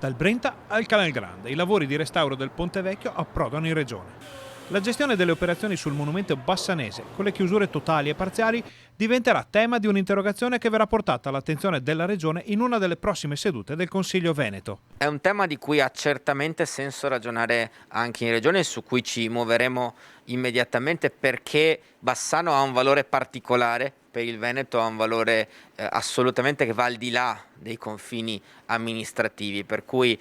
Dal Brenta al Canal Grande, i lavori di restauro del Ponte Vecchio approdano in regione. La gestione delle operazioni sul monumento bassanese, con le chiusure totali e parziali, diventerà tema di un'interrogazione che verrà portata all'attenzione della regione in una delle prossime sedute del Consiglio Veneto. È un tema di cui ha certamente senso ragionare anche in regione e su cui ci muoveremo immediatamente, perché Bassano ha un valore particolare per il Veneto, ha un valore assolutamente che va al di là dei confini amministrativi, per cui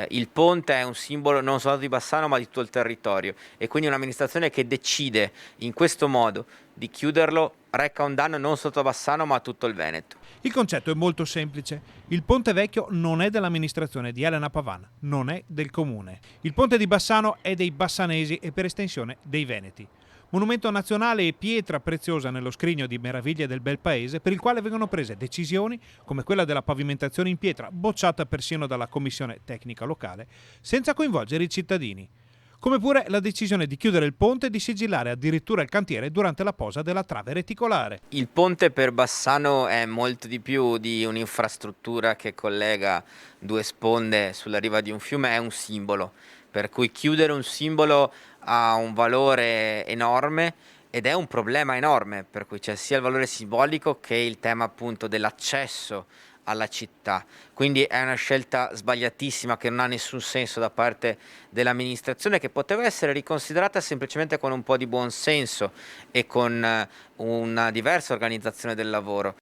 il ponte è un simbolo non solo di Bassano ma di tutto il territorio, e quindi un'amministrazione che decide in questo modo di chiuderlo reca un danno non solo a Bassano ma a tutto il Veneto. Il concetto è molto semplice. Il Ponte Vecchio non è dell'amministrazione di Elena Pavan, non è del comune. Il ponte di Bassano è dei bassanesi e per estensione dei veneti. Monumento nazionale e pietra preziosa nello scrigno di meraviglie del bel paese, per il quale vengono prese decisioni come quella della pavimentazione in pietra, bocciata persino dalla commissione tecnica locale, senza coinvolgere i cittadini. Come pure la decisione di chiudere il ponte e di sigillare addirittura il cantiere durante la posa della trave reticolare. Il ponte per Bassano è molto di più di un'infrastruttura che collega due sponde sulla riva di un fiume, è un simbolo, per cui chiudere un simbolo ha un valore enorme ed è un problema enorme, per cui c'è sia il valore simbolico che il tema appunto dell'accesso alla città. Quindi è una scelta sbagliatissima che non ha nessun senso da parte dell'amministrazione, che poteva essere riconsiderata semplicemente con un po' di buon senso e con una diversa organizzazione del lavoro.